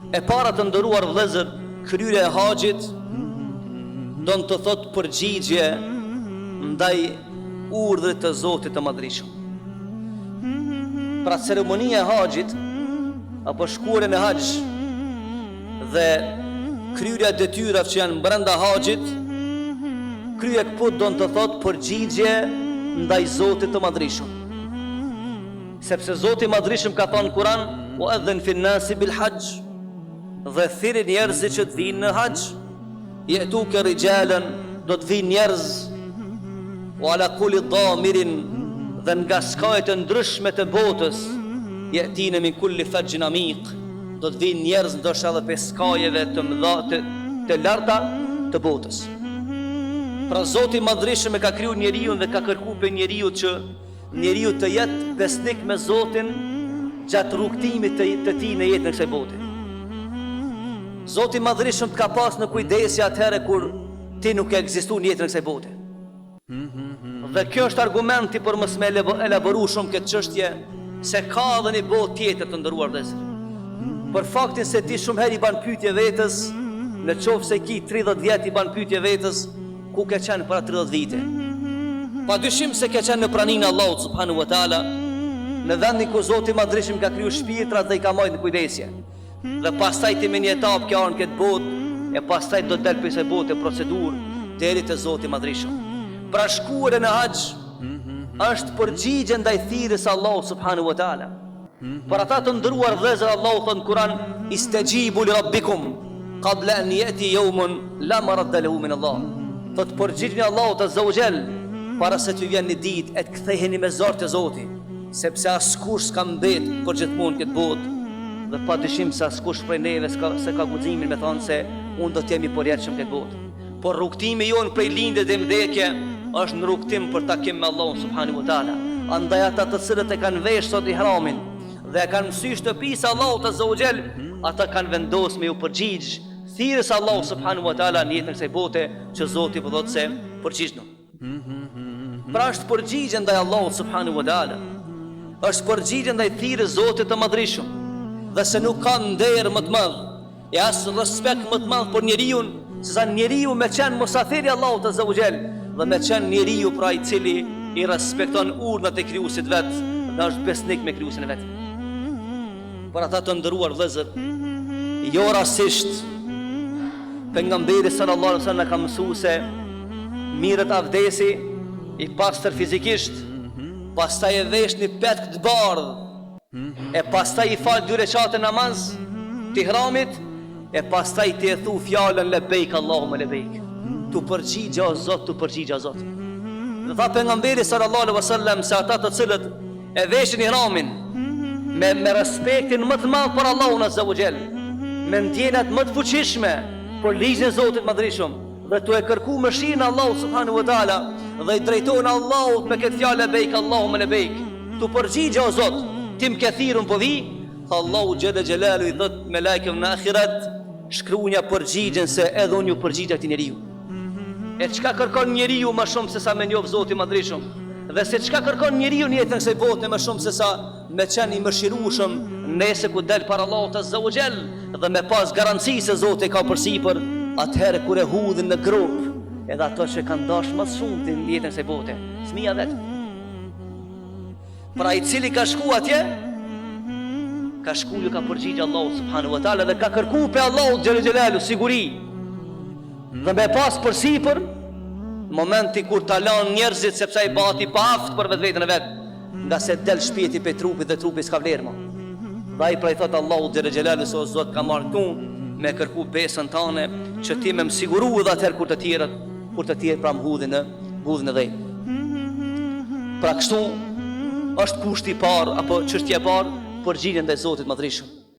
E para të nderuar vëllezër, kryerja e haxhit don të thotë përgjigje ndaj urdhrit të Zotit të Madhreshëm. Pra ceremonia e haxhit apo shkuarja në haxh dhe kryerja e detyrave që janë brenda haxhit, kryerja këtu don të thotë përgjigje ndaj Zotit të Madhreshëm. Sepse Zoti i Madhreshëm ka thënë në Kur'an: "Wa adhan fi an-nasi bil hajj", dhe thirrë njerëzit që të vinë në haxh. Ya'tuka rijalan, do të vinë njerëz, wa ala kulli damirin, dhe nga skajet të ndryshme të botës, ya'tina min kulli fajjin amiq, do të vinë njerëz ndoshta edhe prej skajeve të mëdha të larta të botës. Pra Zoti i Madhreshëm e ka kriju njeriu dhe ka kërkuar për njeriu që njeriu të jetë besnik me Zotin gjatë rrugtimit të tij në jetën e kësaj bote. Zoti i Madhreshëm të ka pas në kujdesje atëherë kur ti nuk e ekziston në jetën e kësaj bote. Dhe kjo është argumenti për mos me elaboru shumë këtë çështje, se ka edhe një botë tjetër të nderuar vëllezër. Për faktin se ti shumë herë i ban pyetje vetës, në qoftë se ki 30 vjet i ban pyetje vetës, ku ke qenë para 30 vite? Pa dyshim se ke qenë në praninë e Allahut subhanahu wa taala, në vendin ku Zoti i Madhreshëm ka kriju shpirtrat dhe i ka marrë në kujdesje. Dhe pastaj ti me një etapë kjo në këtë botë, e pastaj do të del pjesë e botë procedurë deri te Zoti i Madhreshëm. Pra shkuarja në haxh është përgjigje ndaj thirrjes së Allahut subhanahu wa taala. Për ata të nderuar vëllezër, Allahu thon në Kur'an: "Istajibu li rabbikum qabla an yati yawmun la maradda lahu min Allah." Do të përgjigjeni Allahut azza wa jall para se të vjen një ditë e të ktheheni me zor të Zotit, sepse askush s'ka mbet për gjithmonë këtë botë, dhe pa dyshim se askush prej neve se ka guximin me thonë se unë do të jemi përjetshëm këtë botë. Por rrugtimi jonë prej lindje dhe vdekje është në rrugtim për takim me Allahun subhanahu wa taala. Andaj ata të cilët e kanë vesh sot ihramin dhe e kanë mësuar shtëpisë Allahut azza wa jall, ata kanë vendosur me u përgjigj thirrjes Allahu subhanahu wa taala në jetën e kësaj bote, që Zoti po thotë se përgjigjno. Pra është përgjigje ndaj Allahut subhanahu wa taala, është përgjigje ndaj thirrjes Zotit të Madhreshëm, dhe se nuk ka nder më të madh e as respekt më të madh për njeriu, sesa njeriu me qenë musafiri i Allahut azza wa jall, dhe me qenë njeriu pra i cili i respekton urdhat e krijuesit vet dhe është besnik me krijuesin e vet. Për ata të nderuar vëllezër, jo rastisht pejgamberi sallallahu alaihi wasallam ka mësuar se mirët avdesi i pastër fizikisht, pastaj e vesh një petk të bardhë, e pastaj i fal 2 rekate namaz të ihramit, e pastaj ti e thu fjalën lebejk Allahumma lebejk, tu përgjigja o Zot, tu përgjigja o Zot. Dhe tha pejgamberi sallallahu alaihi wasallam se ata të cilët e veshin ihramin me respektin më të madh për Allahun azza wa jall, me ndjenjat më të fuqishme për ligjin e Zotit Madhreshëm, dhe tu e kërku mëshirën Allahut subhanahu wa taala, dhe i drejtohen Allahut me këtë fjalë lebejk Allahumma lebejk, tu përgjigja o Zot, tim ke thirrun po vi, Allahu xhalla xhelalu i thot me lajkëm në ahiret, shkruanja përgjigjen se edhe unë ju përgjigja këtij njeriu. E çka kërkon njeriu më shumë se sa me njoh Zoti i Madhreshëm, dhe se çka kërkon njeriu në jetën e kësaj bote më shumë se sa me qenë i mëshirueshëm nëse ku del para Allahut azza wa jall, dhe me pas garanci se Zoti ka përsipër, atëherë kur e hudhin në grup, edhe ato që kanë dashur më shumë në jetën e kësaj bote, fëmia vet. Pra i cili ka shku atje, ka shku ju ka përgjigjë Allahu subhanahu wa taala dhe ka kërku pe Allahu xhel xhelalu siguri, dhe me pas përsipër momenti kur ta lanë njerëzit, sepse ai bati pa aft për vetveten e vet, nga se del shpirti pe trupit dhe trupi s'ka vlerë më. Dhe ai pra i thot Allahu xhel xhelalu se o Zot ka marrë tu me kërku besën tane që ti me më siguru, dhe atëherë kur të tjerë pra më hudhin në dhej. Pra kështu është kushti i parë apo çështja e parë, përgjigjen ndaj Zotit Madhreshëm.